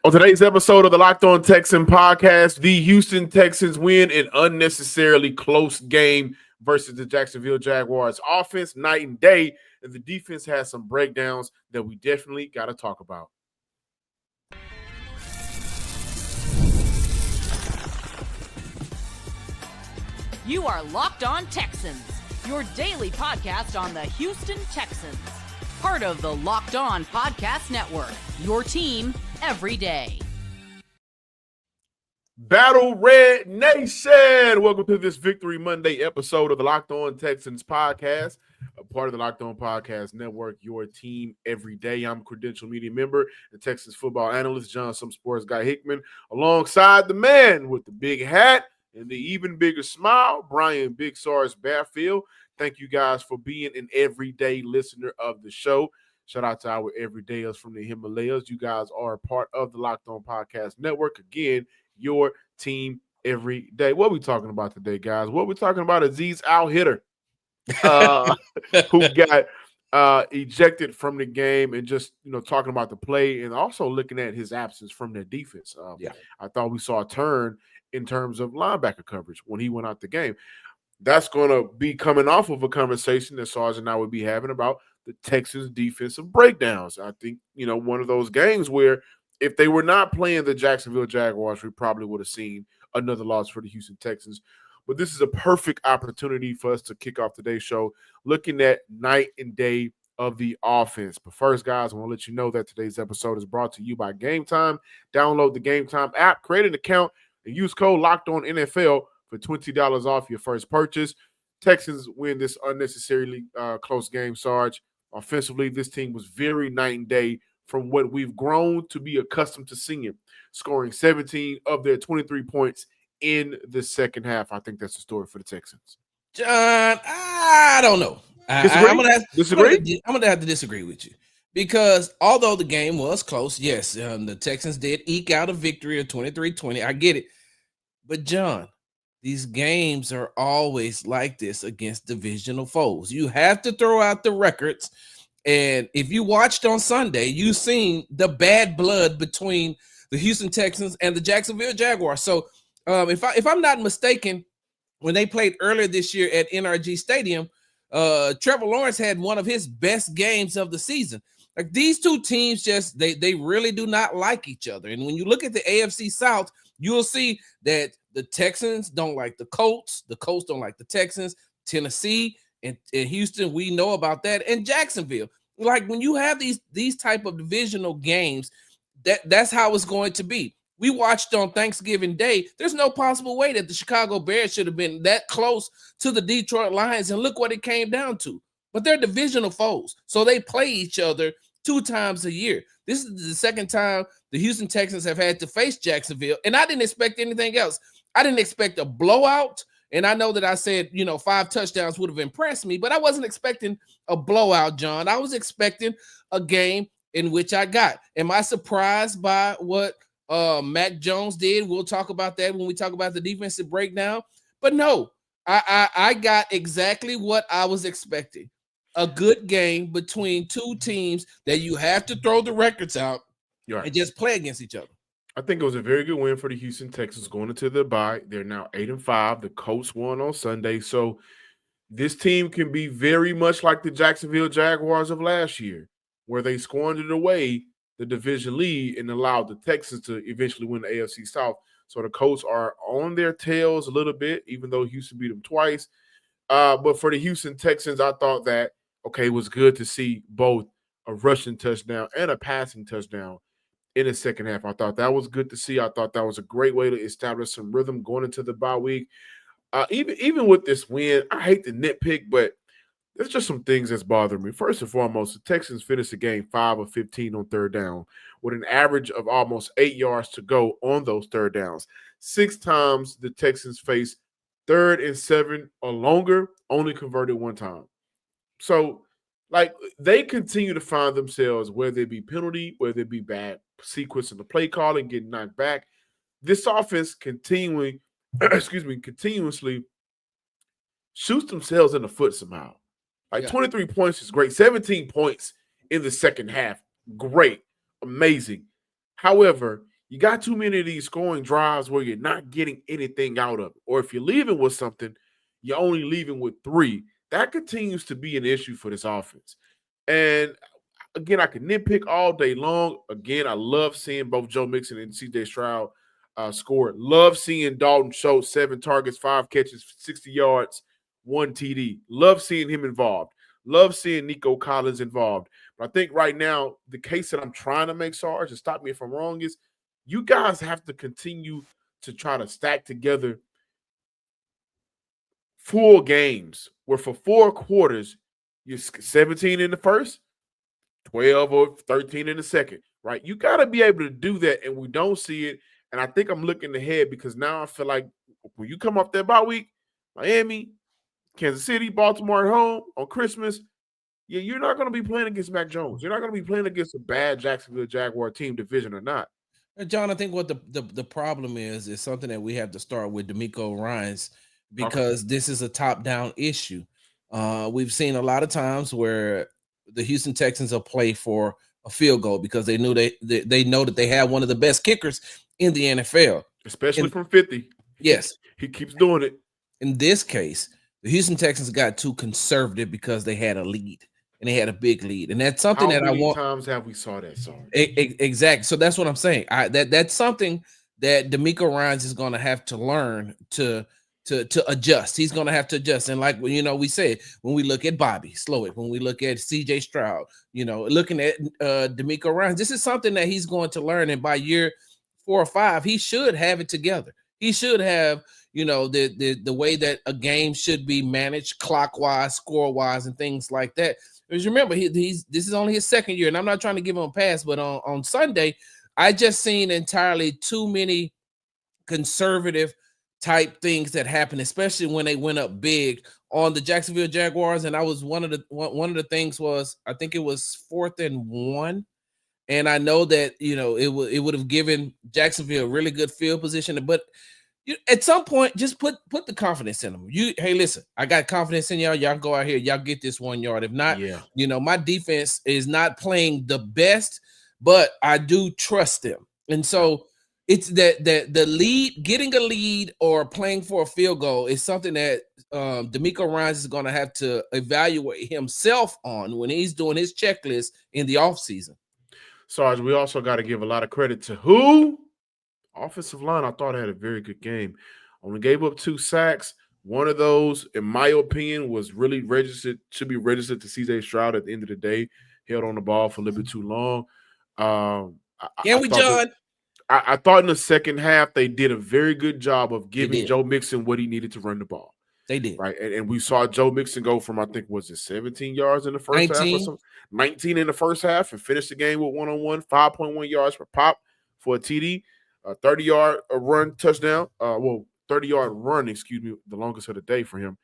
On today's episode of the Locked On Texan podcast, the Houston Texans win an unnecessarily close game versus the Jacksonville Jaguars. Offense, night and day, and the defense has some breakdowns that we definitely got to talk about. You are Locked On Texans, your daily podcast on the Houston Texans. Part of the Locked On Podcast Network, your team every day. Battle Red Nation! Welcome to this Victory Monday episode of the Locked On Texans podcast, a part of the Locked On Podcast Network, your team every day. I'm a credential media member and Texas football analyst, John Some Sports Guy Hickman, alongside the man with the big hat and the even bigger smile, Brian Big SARS Barfield. Thank you guys for being an everyday listener of the show. Shout out to our everydayers from the Himalayas. You guys are a part of the Locked On Podcast Network. Again, your team every day. What are we talking about today, guys? What we're talking about is Azeez Al-Shaair, who got ejected from the game, and just talking about the play and also looking at his absence from their defense. I thought we saw a turn in terms of linebacker coverage when he went out the game. That's going to be coming off of a conversation that Sarge and I would be having about the Texans' defensive breakdowns. I think, one of those games where if they were not playing the Jacksonville Jaguars, we probably would have seen another loss for the Houston Texans. But this is a perfect opportunity for us to kick off today's show looking at night and day of the offense. But first, guys, I want to let you know that today's episode is brought to you by Gametime. Download the Gametime app, create an account, and use code LOCKEDONNFL for $20 off your first purchase. Texans win this unnecessarily close game, Sarge. Offensively, this team was very night and day from what we've grown to be accustomed to seeing, scoring 17 of their 23 points in the second half. I think that's the story for the Texans. John, I don't know. I'm going to have to disagree with you because although the game was close, yes, the Texans did eke out a victory of 23-20. I get it. But, John, these games are always like this against divisional foes. You have to throw out the records. And if you watched on Sunday, you've seen the bad blood between the Houston Texans and the Jacksonville Jaguars. So if I'm not mistaken, when they played earlier this year at NRG Stadium, Trevor Lawrence had one of his best games of the season. Like these two teams just they really do not like each other. And when you look at the AFC South, you'll see that the Texans don't like the Colts don't like the Texans, Tennessee and Houston, we know about that, and Jacksonville. Like when you have these type of divisional games, that's how it's going to be. We watched on Thanksgiving Day. There's no possible way that the Chicago Bears should have been that close to the Detroit Lions, and look what it came down to. But they're divisional foes, so they play each other 2 times a year. This is the second time the Houston Texans have had to face Jacksonville, and I didn't expect anything else. I didn't expect a blowout, and I know that I said, 5 touchdowns would have impressed me, but I wasn't expecting a blowout, John. I was expecting a game in which I got. Am I surprised by what Mac Jones did? We'll talk about that when we talk about the defensive breakdown. But no, I got exactly what I was expecting. A good game between two teams that you have to throw the records out and just play against each other. I think it was a very good win for the Houston Texans going into the bye. They're now 8-5. The Colts won on Sunday. So this team can be very much like the Jacksonville Jaguars of last year, where they squandered away the division lead and allowed the Texans to eventually win the AFC South. So the Colts are on their tails a little bit, even though Houston beat them twice. But for the Houston Texans, I thought that, it was good to see both a rushing touchdown and a passing touchdown in the second half. I thought that was good to see. I thought that was a great way to establish some rhythm going into the bye week. Even with this win, I hate to nitpick, but there's just some things that's bothering me. First and foremost, the Texans finished the game 5 of 15 on third down with an average of almost 8 yards to go on those third downs. 6 times the Texans faced 3rd and 7 or longer, only converted 1 time. So, they continue to find themselves, whether it be penalty, whether it be bad sequence in the play calling, getting knocked back. This offense continuously shoots themselves in the foot somehow. 23 points is great. 17 points in the second half. Great. Amazing. However, You got too many of these scoring drives where you're not getting anything out of it. Or if you're leaving with something, you're only leaving with 3. That continues to be an issue for this offense. And again, I can nitpick all day long. Again, I love seeing both Joe Mixon and CJ Stroud score. Love seeing Dalton Schultz, 7 targets, 5 catches, 60 yards, 1 TD. Love seeing him involved. Love seeing Nico Collins involved. But I think right now, the case that I'm trying to make, Sarge, and stop me if I'm wrong, is you guys have to continue to try to stack together full games where for 4 quarters, you're 17 in the first, 12 or 13 in the second, right? You got to be able to do that, and we don't see it. And I think I'm looking ahead because now I feel like when you come off that bye week, Miami, Kansas City, Baltimore at home on Christmas, you're not going to be playing against Mac Jones. You're not going to be playing against a bad Jacksonville Jaguar team, division or not. John, I think what the problem is something that we have to start with Demeco Ryans, because this is a top-down issue. We've seen a lot of times where the Houston Texans will play for a field goal because they knew they know that they have one of the best kickers in the NFL, especially from 50. Yes, he keeps doing it. In this case, the Houston Texans got too conservative because they had a lead. And they had a big lead, and that's something that I want. How many times have we saw that, Sarge? Exactly. So that's what I'm saying. That's something that Demeco Ryans is going to have to learn to adjust. He's going to have to adjust. And like we said, when we look at Bobby Slowick, when we look at CJ Stroud, looking at Demeco Ryans, this is something that he's going to learn. And by year 4 or 5, he should have it together. He should have the way that a game should be managed, clockwise, score-wise, and things like that. Because remember, this is only his 2nd year, and I'm not trying to give him a pass, but on Sunday, I just seen entirely too many conservative type things that happened, especially when they went up big on the Jacksonville Jaguars. And I was one of the things was, I think it was 4th and 1. And I know that, it would have given Jacksonville a really good field position, but at some point, just put the confidence in them. Hey, listen, I got confidence in y'all. Y'all go out here, y'all get this 1 yard. If not, my defense is not playing the best, but I do trust them. And so it's that the lead, getting a lead or playing for a field goal is something that Demeco Ryans is going to have to evaluate himself on when he's doing his checklist in the offseason. Sarge, we also got to give a lot of credit to who? Offensive line, I thought had a very good game. Only gave up 2 sacks. One of those, in my opinion, was really should be registered to CJ Stroud at the end of the day. Held on the ball for a little bit too long. John? I thought in the second half they did a very good job of giving Joe Mixon what he needed to run the ball. They did. Right. And we saw Joe Mixon go from, I think, was it 17 yards in the first half or something? 19 in the first half, and finish the game with 1-on-1, 5.1 yards per pop for a TD. 30-yard run touchdown. 30-yard run, the longest of the day for him.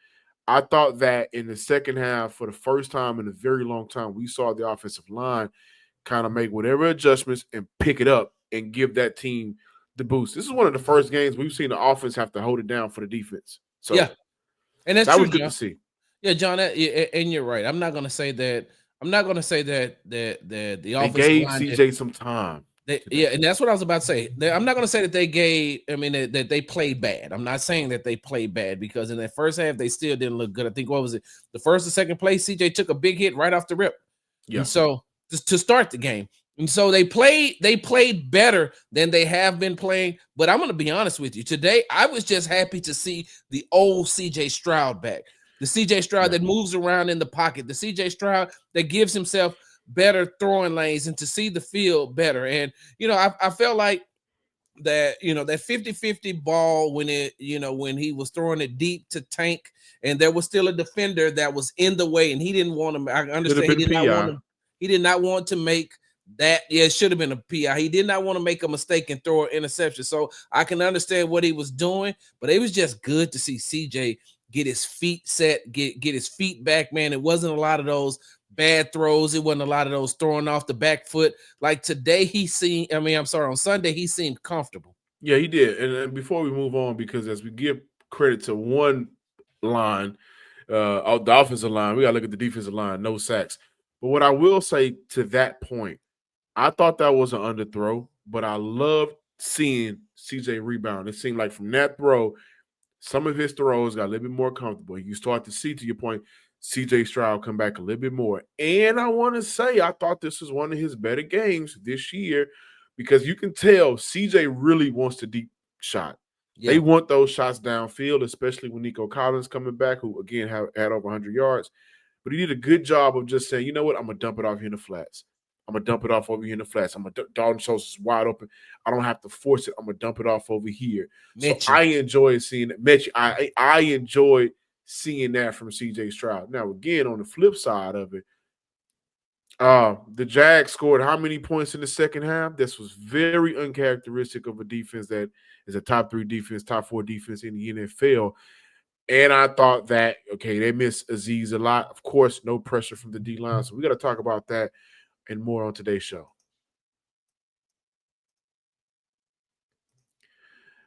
I thought that in the second half, for the first time in a very long time, we saw the offensive line kind of make whatever adjustments and pick it up and give that team the boost. This is one of the first games we've seen the offense have to hold it down for the defense. So yeah, and that's that true, was good John. to see. Yeah, John, and you're right. I'm not going to say that the offensive gave line CJ some time. And that's what I was about to say. I'm not going to say that that they played bad. I'm not saying that they played bad, because in that first half they still didn't look good. I think, what was it? The first or second play, CJ took a big hit right off the rip. Yeah. And so just to start the game. And so they played better than they have been playing. But I'm going to be honest with you. Today, I was just happy to see the old CJ Stroud back. The CJ Stroud that moves around in the pocket. The CJ Stroud that gives himself better throwing lanes and to see the field better. And, I felt like that, that 50-50 ball when he was throwing it deep to Tank, and there was still a defender that was in the way, and he didn't want him. I understand he did not want to make that. Yeah, it should have been a PI. He did not want to make a mistake and throw an interception. So I can understand what he was doing, but it was just good to see CJ get his feet set, get his feet back, man. It wasn't a lot of those bad throws. It wasn't a lot of those throwing off the back foot. Like today, on Sunday, he seemed comfortable. Yeah, he did. And before we move on, because as we give credit to one line, the offensive line, we got to look at the defensive line, no sacks. But what I will say to that point, I thought that was an underthrow, but I loved seeing CJ rebound. It seemed like from that throw, some of his throws got a little bit more comfortable. You start to see, to your point, CJ Stroud come back a little bit more. And I want to say, I thought this was one of his better games this year because you can tell CJ really wants the deep shot. Yeah. They want those shots downfield, especially when Nico Collins coming back, who, again, had over 100 yards. But he did a good job of just saying, you know what, I'm going to dump it off here in the flats. I'm going to dump it off over here in the flats. Dalton Schultz is wide open. I don't have to force it. I'm going to dump it off over here. Mitchie. So I enjoyed seeing it. Mitchie, I enjoyed seeing that from CJ Stroud. Now, again, on the flip side of it, the Jags scored how many points in the second half? This was very uncharacteristic of a defense that is a top 3 defense, top 4 defense in the NFL. And I thought that, okay, they missed Azeez a lot. Of course, no pressure from the D-line. So we got to talk about that and more on today's show.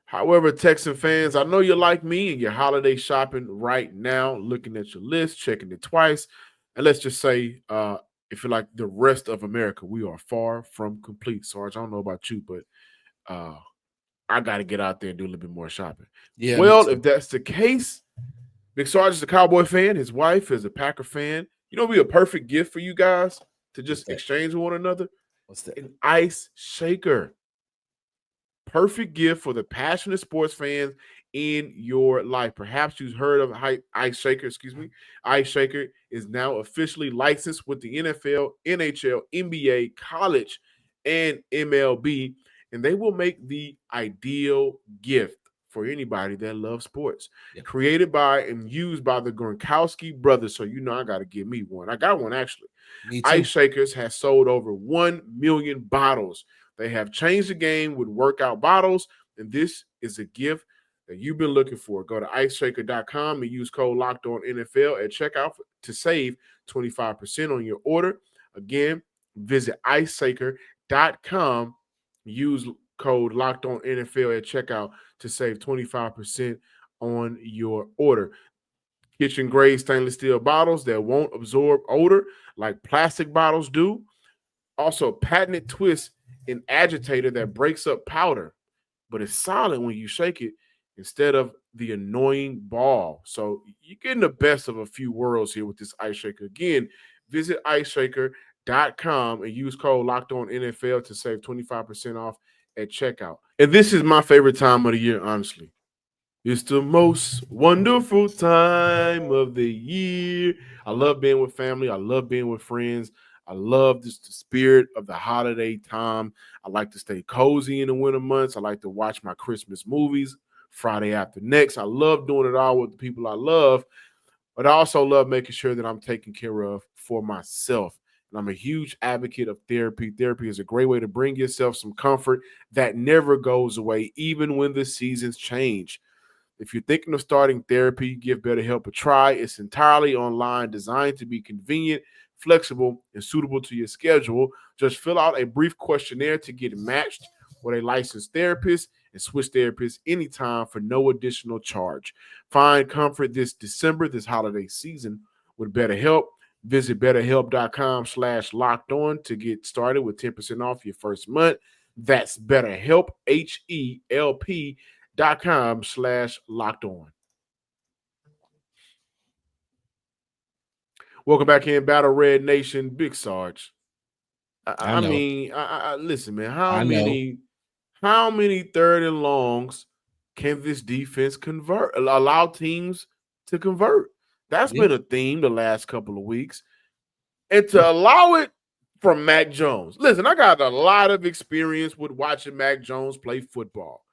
However, Texan fans, I know you're like me and you're holiday shopping right now, looking at your list, checking it twice. And let's just say, if you're like the rest of America, we are far from complete. Sarge, I don't know about you, but I got to get out there and do a little bit more shopping. Yeah. Well, if that's the case, Big Sarge is a Cowboy fan. His wife is a Packer fan. You know, it'd be a perfect gift for you guys to just exchange with one another. What's that? An ice shaker. Perfect gift for the passionate sports fans in your life. Perhaps you've heard of Ice Shaker. Ice Shaker is now officially licensed with the NFL, NHL, NBA, college, and MLB, and they will make the ideal gift for anybody that loves sports. Yep. Created by and used by the Gronkowski brothers, so you know I got to give me one. I got one, actually. Ice Shakers has sold over 1 million bottles. They have changed the game with workout bottles, and this is a gift that you've been looking for. Go to iceshaker.com and use code LOCKEDONNFL at checkout to save 25% on your order. Again, visit iceshaker.com, use code LOCKEDONNFL at checkout to save 25% on your order. Kitchen-grade stainless steel bottles that won't absorb odor like plastic bottles do. Also, patented twist an agitator that breaks up powder, but it's solid when you shake it instead of the annoying ball. So you're getting the best of a few worlds here with this Ice Shaker. Again, visit iceshaker.com and use code LOCKEDONNFL to save 25% off at checkout. And this is my favorite time of the year, honestly. It's the most wonderful time of the year. I love being with family. I love being with friends. I love the spirit of the holiday time. I like to stay cozy in the winter months. I like to watch my Christmas movies Friday after next. I love doing it all with the people I love, but I also love making sure that I'm taken care of for myself. And I'm a huge advocate of therapy. Therapy is a great way to bring yourself some comfort that never goes away, even when the seasons change. If you're thinking of starting therapy, give BetterHelp a try. It's entirely online, designed to be convenient, flexible, and suitable to your schedule. Just fill out a brief questionnaire to get matched with a licensed therapist and switch therapists anytime for no additional charge. Find comfort this December, this holiday season, with BetterHelp. Visit BetterHelp.com/lockedon to get started with 10% off your first month. That's BetterHelp, HELP.com/lockedon. Welcome back in, Battle Red Nation. Big Sarge. I mean, listen, man. How many 3rd and longs can this defense convert? Allow teams to convert. That's been a theme the last couple of weeks. And to allow it from Mac Jones. Listen, I got a lot of experience with watching Mac Jones play football.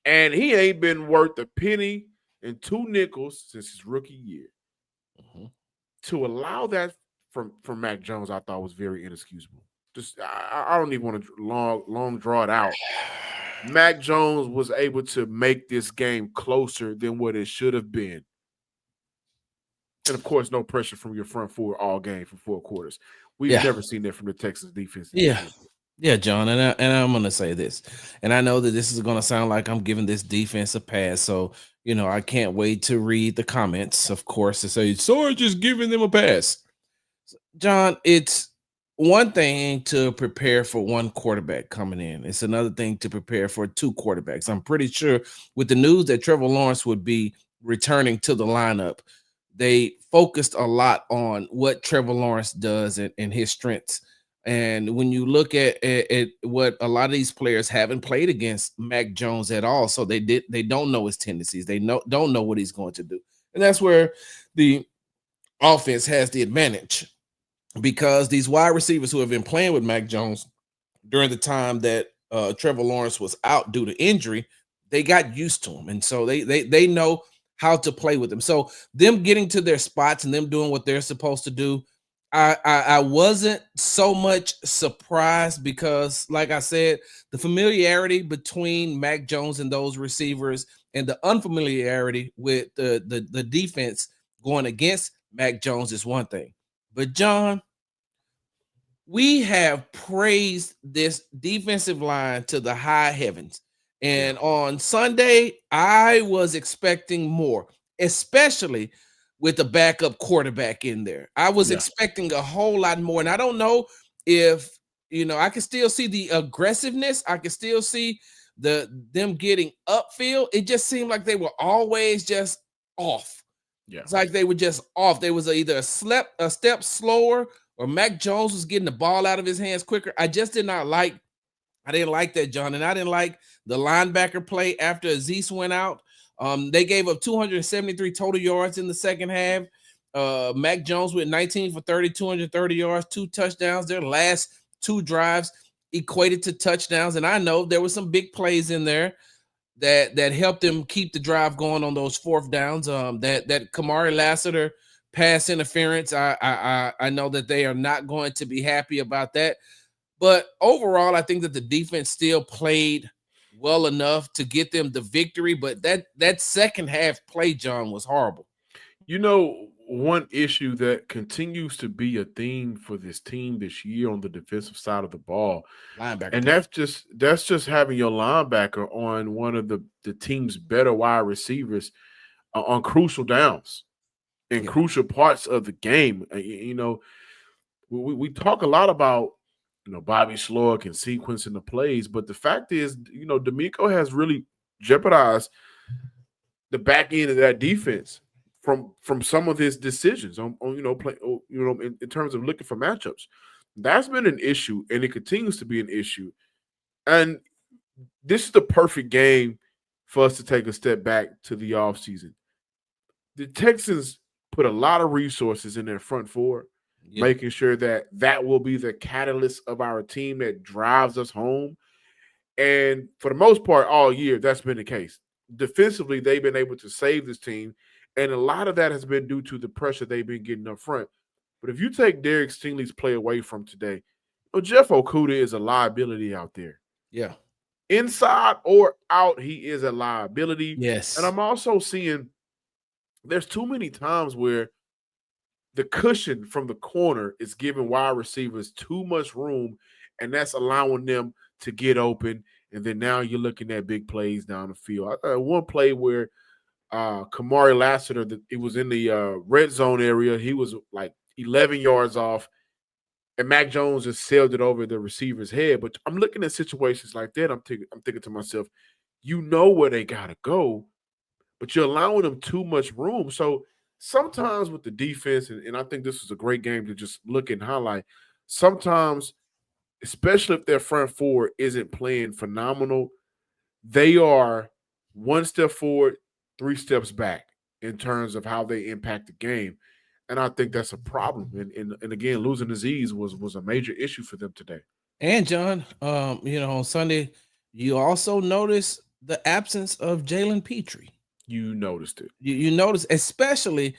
And he ain't been worth a penny and 2 nickels since his rookie year. Mm-hmm. To allow that from Mac Jones, I thought was very inexcusable. Just I don't even want to long draw it out. Mac Jones was able to make this game closer than what it should have been. And, of course, no pressure from your front four all game for 4 quarters. We've never seen that from the Texans defense. Yeah, John, and I'm going to say this. And I know that this is going to sound like I'm giving this defense a pass. So, you know, I can't wait to read the comments, of course, to say, Sarge is giving them a pass. John, it's one thing to prepare for one quarterback coming in. It's another thing to prepare for two quarterbacks. I'm pretty sure with the news that Trevor Lawrence would be returning to the lineup, they focused a lot on what Trevor Lawrence does and his strengths. And when you look at what a lot of these players haven't played against Mac Jones at all, so they don't know his tendencies. They don't know what he's going to do, and that's where the offense has the advantage, because these wide receivers who have been playing with Mac Jones during the time that Trevor Lawrence was out due to injury, they got used to him, and so they know how to play with him. So them getting to their spots and them doing what they're supposed to do, I wasn't so much surprised, because, like I said, the familiarity between Mac Jones and those receivers and the unfamiliarity with the defense going against Mac Jones is one thing. But John, we have praised this defensive line to the high heavens. And on Sunday, I was expecting more, especially with the backup quarterback in there. I was expecting a whole lot more. And I don't know if, I can still see the aggressiveness. I can still see them getting upfield. It just seemed like they were always just off. Yeah. It's like they were just off. They was either a step slower, or Mac Jones was getting the ball out of his hands quicker. I didn't like that, John. And I didn't like the linebacker play after Azeez went out. They gave up 273 total yards in the second half. Mac Jones went 19 for 30, 230 yards, 2 touchdowns. Their last 2 drives equated to touchdowns. And I know there were some big plays in there that helped them keep the drive going on those fourth downs. That Kamari Lassiter pass interference, I know that they are not going to be happy about that. But overall, I think that the defense still played well enough to get them the victory. But that second half play, John, was horrible. One issue that continues to be a theme for this team this year on the defensive side of the ball, linebacker, and that's just having your linebacker on one of the team's better wide receivers on crucial downs and crucial parts of the game. We talk a lot about Bobby Slowick and sequencing the plays, but the fact is, Demeco has really jeopardized the back end of that defense from some of his decisions on in terms of looking for matchups. That's been an issue, and it continues to be an issue. And this is the perfect game for us to take a step back to the offseason. The Texans put a lot of resources in their front four, making sure that will be the catalyst of our team that drives us home. And for the most part, all year, that's been the case. Defensively, they've been able to save this team, and a lot of that has been due to the pressure they've been getting up front. But if you take Derek Stingley's play away from today, Jeff Okudah is a liability out there. Yeah. Inside or out, he is a liability. Yes. And I'm also seeing there's too many times where the cushion from the corner is giving wide receivers too much room, and that's allowing them to get open. And then now you're looking at big plays down the field. One play where Kamari Lassiter, it was in the red zone area. He was like 11 yards off, and Mac Jones just sailed it over the receiver's head. But I'm looking at situations like that. I'm thinking to myself, where they got to go, but you're allowing them too much room. So sometimes with the defense, and I think this is a great game to just look and highlight, sometimes, especially if their front four isn't playing phenomenal, they are one step forward, 3 steps back in terms of how they impact the game. And I think that's a problem. And again, losing Azeez was a major issue for them today. And John, on Sunday, you also noticed the absence of Jalen Petrie. You noticed it. You noticed, especially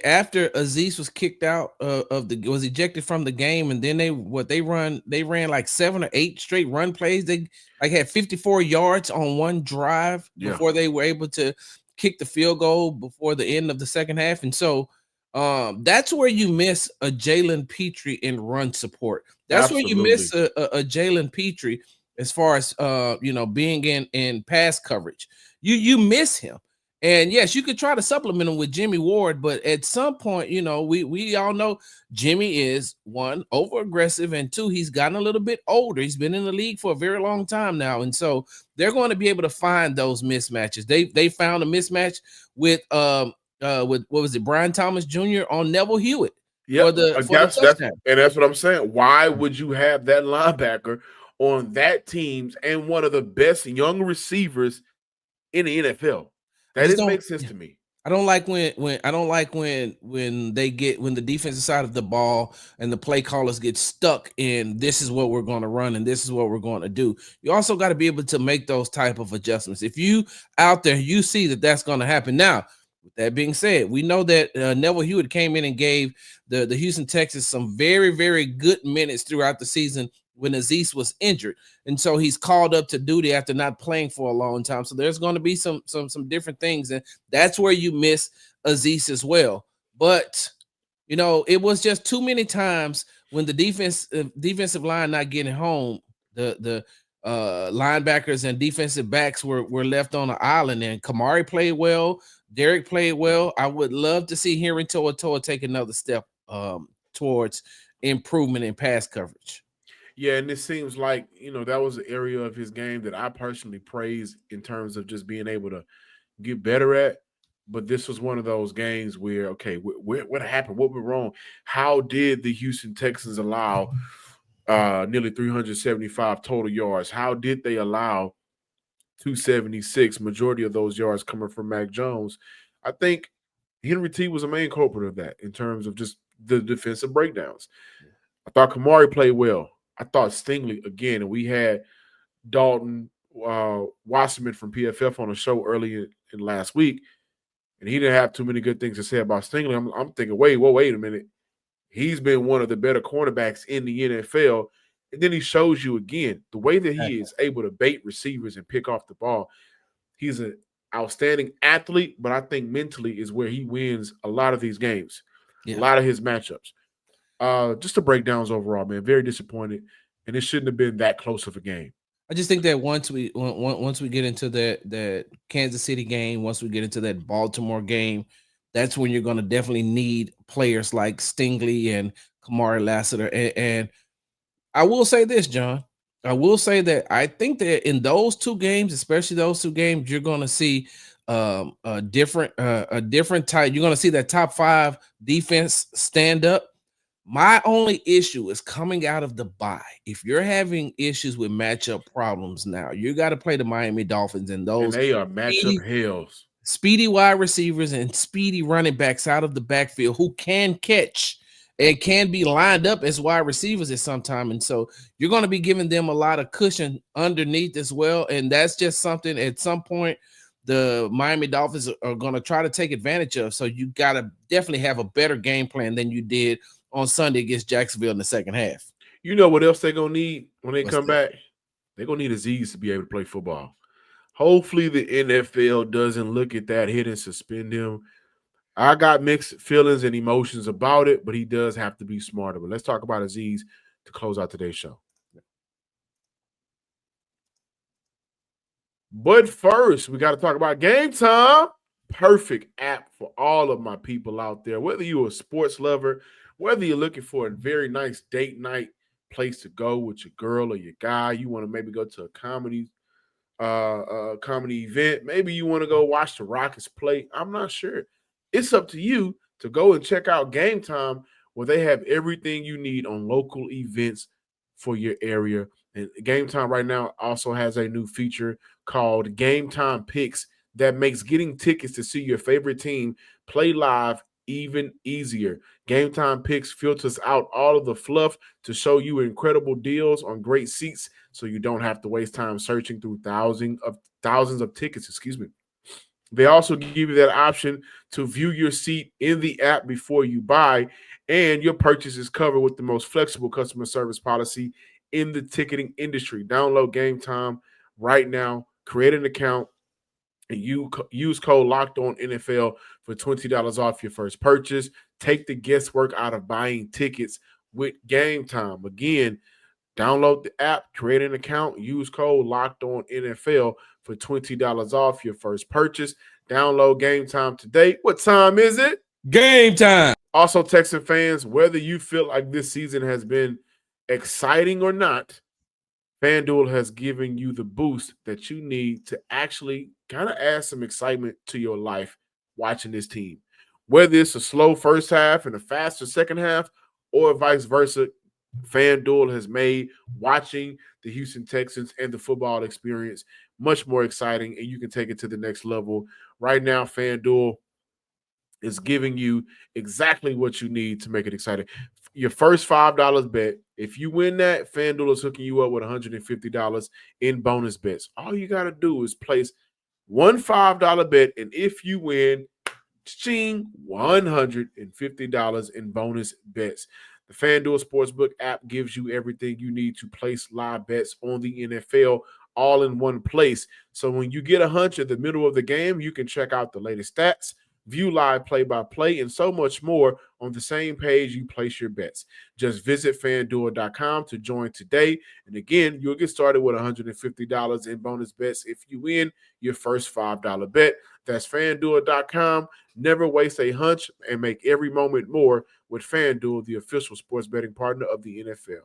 after Azeez was kicked out was ejected from the game, and then they ran like 7 or 8 straight run plays. They had 54 yards on one drive before they were able to kick the field goal before the end of the second half. And so that's where you miss a Jalen Petrie in run support. That's Absolutely. Where you miss a Jalen Petrie as far as being in pass coverage. You miss him. And yes, you could try to supplement him with Jimmy Ward, but at some point, we all know Jimmy is one, over aggressive, and two, he's gotten a little bit older. He's been in the league for a very long time now, and so they're going to be able to find those mismatches. They found a mismatch with what was it, Brian Thomas Jr. on Neville Hewitt. Yeah, that's what I'm saying. Why would you have that linebacker on that team's and one of the best young receivers in the NFL? That doesn't make sense to me. I don't like when the defensive side of the ball and the play callers get stuck in this is what we're going to run and this is what we're going to do. You also got to be able to make those type of adjustments. If you out there, you see that that's going to happen. Now, with that being said, we know that Neville Hewitt came in and gave the Houston Texans some very, very good minutes throughout the season when Azeez was injured. And so he's called up to duty after not playing for a long time. So there's going to be some different things. And that's where you miss Azeez as well. But, it was just too many times when the defensive line not getting home, the linebackers and defensive backs were left on the island, and Kamari played well. Derek played well. I would love to see Henry To'oTo'o take another step towards improvement in pass coverage. Yeah, and it seems like, that was an area of his game that I personally praise in terms of just being able to get better at. But this was one of those games where, okay, what happened? What went wrong? How did the Houston Texans allow nearly 375 total yards? How did they allow 276, majority of those yards coming from Mac Jones? I think Henry T was a main culprit of that in terms of just the defensive breakdowns. I thought Kamari played well. I thought Stingley, again, and we had Dalton Wasserman from PFF on a show early in last week, and he didn't have too many good things to say about Stingley. I'm thinking, wait a minute. He's been one of the better cornerbacks in the NFL. And then he shows you again, the way that he is able to bait receivers and pick off the ball. He's an outstanding athlete, but I think mentally is where he wins a lot of these games, a lot of his matchups. Just the breakdowns overall, man, very disappointed, and it shouldn't have been that close of a game. I just think that once we get into that Kansas City game, once we get into that Baltimore game, that's when you're going to definitely need players like Stingley and Kamari Lassiter. And I will say this, John. I will say that I think that in those two games, especially those two games, you're going to see a different type. You're going to see that top 5 defense stand up. My only issue is coming out of the bye. If you're having issues with matchup problems now, you got to play the Miami Dolphins, and they are matchup hells. Speedy wide receivers and speedy running backs out of the backfield who can catch and can be lined up as wide receivers at some time. And so you're going to be giving them a lot of cushion underneath as well. And that's just something at some point the Miami Dolphins are going to try to take advantage of. So you got to definitely have a better game plan than you did on Sunday against Jacksonville in the second half. You know what else they're going to need when they come back? They're going to need Azeez to be able to play football. Hopefully the NFL doesn't look at that hit and suspend him. I got mixed feelings and emotions about it, but he does have to be smarter. But let's talk about Azeez to close out today's show. But first, we got to talk about Gametime. Perfect app for all of my people out there, whether you're a sports lover, whether you're looking for a very nice date night place to go with your girl or your guy, you want to maybe go to a comedy event, maybe you want to go watch the Rockets play. I'm not sure. It's up to you to go and check out Gametime, where they have everything you need on local events for your area. And Gametime right now also has a new feature called Gametime Picks that makes getting tickets to see your favorite team play live even easier. Gametime Picks filters out all of the fluff to show you incredible deals on great seats, so you don't have to waste time searching through thousands of tickets. They also give you that option to view your seat in the app before you buy, and your purchase is covered with the most flexible customer service policy in the ticketing industry. Download Gametime right now, create an account, and you use code LOCKEDONNFL for $20 off your first purchase. Take the guesswork out of buying tickets with Gametime. Again, Download the app, create an account, use code LOCKEDONNFL for $20 off your first purchase. Download Gametime today. What time is it? Game time. Also, Texan fans, whether you feel like this season has been exciting or not, FanDuel has given you the boost that you need to actually kind of add some excitement to your life watching this team. Whether it's a slow first half and a faster second half, or vice versa, FanDuel has made watching the Houston Texans and the football experience much more exciting, and you can take it to the next level. Right now, FanDuel is giving you exactly what you need to make it exciting. Your first $5 bet, if you win that, FanDuel is hooking you up with $150 in bonus bets. All you got to do is place one $5 bet, and if you win, ching, $150 in bonus bets. The FanDuel Sportsbook app gives you everything you need to place live bets on the NFL all in one place. So when you get a hunch at the middle of the game, you can check out the latest stats, view live play-by-play, and so much more on the same page you place your bets. Just visit FanDuel.com to join today. And again, you'll get started with $150 in bonus bets if you win your first $5 bet. That's FanDuel.com. Never waste a hunch and make every moment more with FanDuel, the official sports betting partner of the NFL.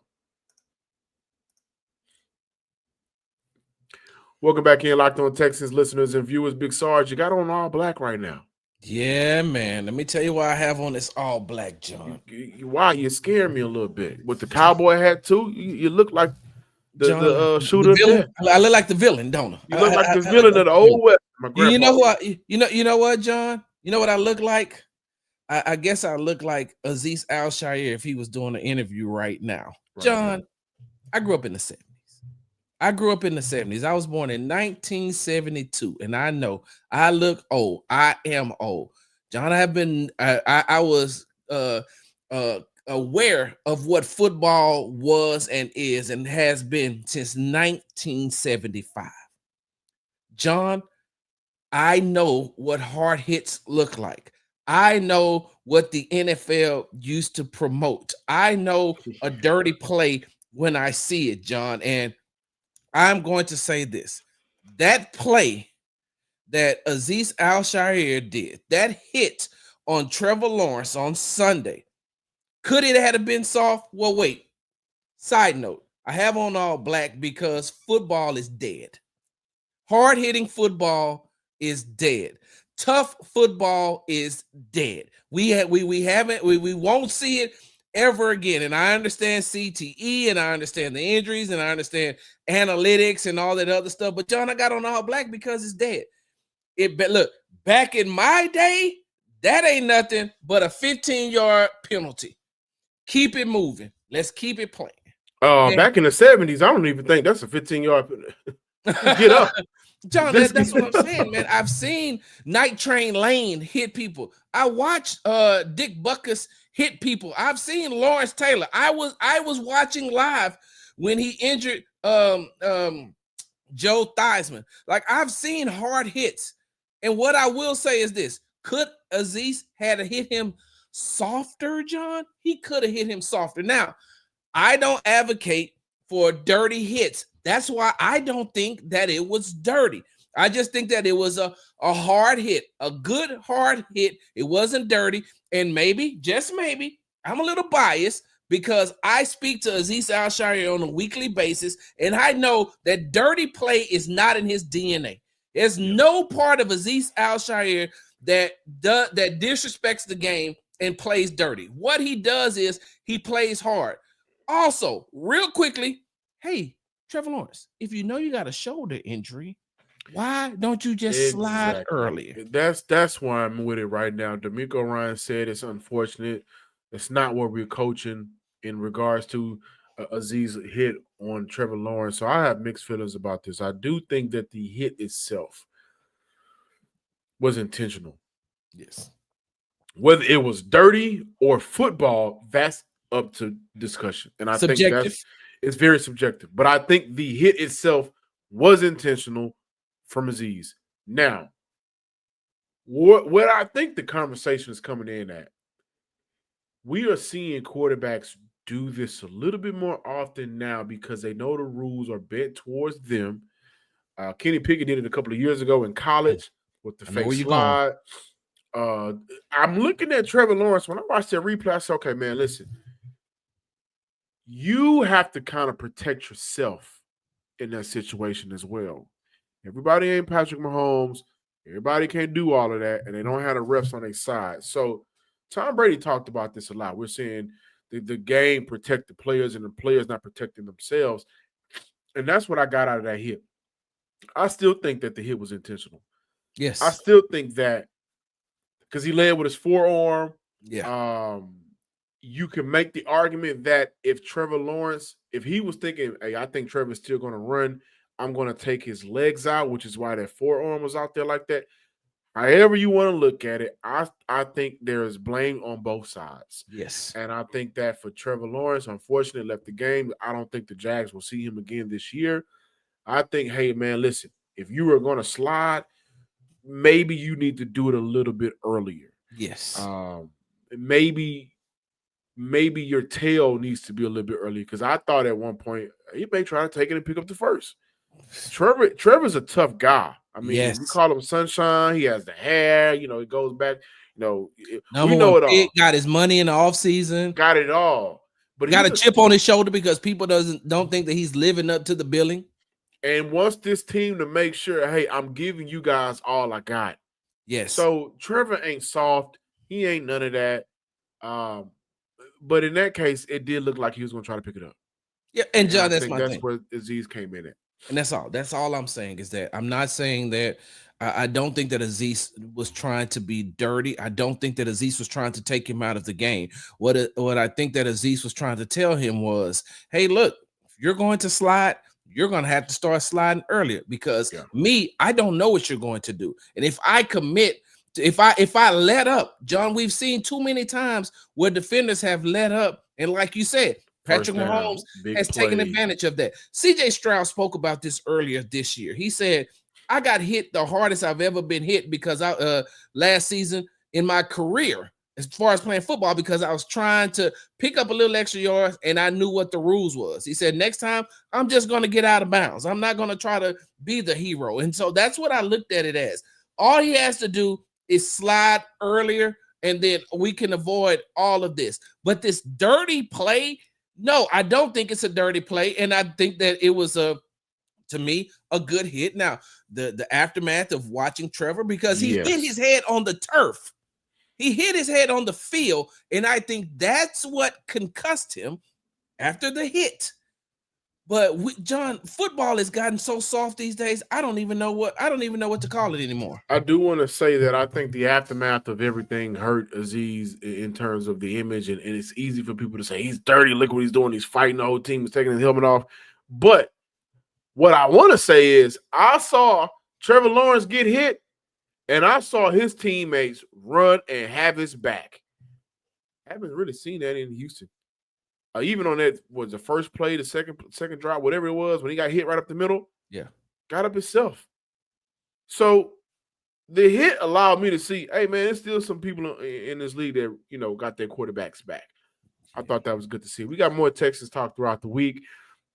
Welcome back in, Locked On Texans listeners and viewers. Big Sarge, you got on all black right now. Yeah, man. Let me tell you why I have on this all black, John. Why? You scare me a little bit. With the cowboy hat, too, you look like the shooter. The villain. I look like the villain, don't I? You look like the villain of the old West. You know what? You know what, John? You know what I look like? I guess I look like Azeez Al-Shaair if he was doing an interview right now. Right. John, I grew up in the 70s. I was born in 1972, and I know I look old. I am old. John, I was aware of what football was and is and has been since 1975. John, I know what hard hits look like. I know what the NFL used to promote. I know a dirty play when I see it, John, and I'm going to say this. That play that Azeez Al-Shaair did, that hit on Trevor Lawrence on Sunday, could it have been soft? Well, wait. Side note, I have on all black because football is dead. Hard-hitting football is dead. Tough football is dead. We won't see it ever again. And I understand CTE, and I understand the injuries, and I understand analytics and all that other stuff. But John, I got on all black because it's dead. Look, back in my day, that ain't nothing but a 15-yard penalty. Keep it moving. Let's keep it playing. Back in the 70s, I don't even think that's a 15-yard penalty. Get up. John, that's what I'm saying, man. I've seen Night Train Lane hit people. I watched Dick Butkus hit people. I've seen Lawrence Taylor. I was watching live when he injured Joe Theismann. Like, I've seen hard hits. And what I will say is this. Could Azeez had hit him softer, John? He could have hit him softer. Now, I don't advocate for dirty hits. That's why I don't think that it was dirty. I just think that it was a hard hit, a good hard hit. It wasn't dirty. And maybe, just maybe, I'm a little biased because I speak to Azeez Al-Shaair on a weekly basis, and I know that dirty play is not in his DNA. There's no part of Azeez Al-Shaair that disrespects the game and plays dirty. What he does is he plays hard. Also, real quickly, hey, Trevor Lawrence, if you know you got a shoulder injury, why don't you just slide earlier? That's why I'm with it right now. Demeco Ryans said it's unfortunate. It's not what we're coaching in regards to Azeez hit on Trevor Lawrence. So I have mixed feelings about this. I do think that the hit itself was intentional. Yes. Whether it was dirty or football, that's up to discussion. And I think it's very subjective. But I think the hit itself was intentional from Azeez. Now, what I think the conversation is coming in at, we are seeing quarterbacks do this a little bit more often now because they know the rules are bent towards them. Kenny Pickett did it a couple of years ago in college with the fake slide. I'm looking at Trevor Lawrence. When I watched that replay, I said, okay, man, listen. You have to kind of protect yourself in that situation as well. Everybody ain't Patrick Mahomes. Everybody can't do all of that, and they don't have the refs on their side. So Tom Brady talked about this a lot. We're saying the game protect the players and the players not protecting themselves. And that's what I got out of that hit. I still think that the hit was intentional. Yes. I still think that because he led with his forearm. Yeah. You can make the argument that if Trevor Lawrence, if he was thinking, hey, I think Trevor's still going to run, I'm going to take his legs out, which is why that forearm was out there like that. However you want to look at it, I think there is blame on both sides. Yes. And I think that for Trevor Lawrence, unfortunately, left the game. I don't think the Jags will see him again this year. I think, hey, man, listen, if you were going to slide, maybe you need to do it a little bit earlier. Yes. Maybe your tail needs to be a little bit earlier because I thought at one point he may try to take it and pick up the first. Trevor's a tough guy. I mean, we call him Sunshine. He has the hair. You know, it goes back. You know, we know it all. Got his money in the offseason. Got it all. But got a chip on his shoulder because people don't think that he's living up to the billing. And wants this team to make sure, hey, I'm giving you guys all I got. Yes. So Trevor ain't soft. He ain't none of that. But in that case, it did look like he was going to try to pick it up. Yeah, and John, that's where Azeez came in at. And that's all. That's all I'm saying is that I'm not saying that I don't think that Azeez was trying to be dirty. I don't think that Azeez was trying to take him out of the game. What I think that Azeez was trying to tell him was, hey, look, if you're going to slide, you're going to have to start sliding earlier because I don't know what you're going to do. And if I commit, if I let up, John, we've seen too many times where defenders have let up. And like you said, Patrick Mahomes has taken advantage of that. CJ Stroud spoke about this earlier this year. He said, I got hit the hardest I've ever been hit because last season in my career, as far as playing football, because I was trying to pick up a little extra yards and I knew what the rules was. He said, next time I'm just going to get out of bounds. I'm not going to try to be the hero. And so that's what I looked at it as. All he has to do is slide earlier and then we can avoid all of this. But this dirty play, no, I don't think it's a dirty play. And I think that it was to me, a good hit. Now, the aftermath of watching Trevor, because he hit his head on the turf. He hit his head on the field, and I think that's what concussed him after the hit. But John, football has gotten so soft these days. I don't even know what to call it anymore. I do want to say that I think the aftermath of everything hurt Azeez in terms of the image, and it's easy for people to say he's dirty. Look what he's doing. He's fighting the whole team. He's taking his helmet off. But what I want to say is I saw Trevor Lawrence get hit, and I saw his teammates run and have his back. I haven't really seen that in Houston. Even on that was the first play, the second drive, whatever it was, when he got hit right up the middle. Yeah. Got up himself. So the hit allowed me to see, hey, man, there's still some people in this league that, got their quarterbacks back. I thought that was good to see. We got more Texans talk throughout the week.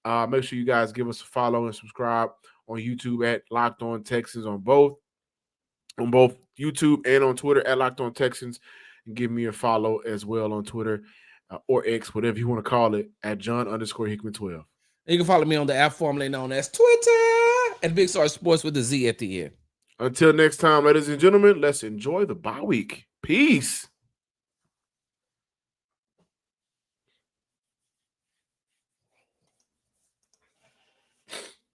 Make sure you guys give us a follow and subscribe on YouTube at Locked On Texans on both YouTube and on Twitter at Locked On Texans. And give me a follow as well on Twitter or X, whatever you want to call it, at John_Hickman12. You can follow me on the app formerly known as Twitter at Big Star Sports with the Z at the end. Until next time, ladies and gentlemen, let's enjoy the bye week. Peace.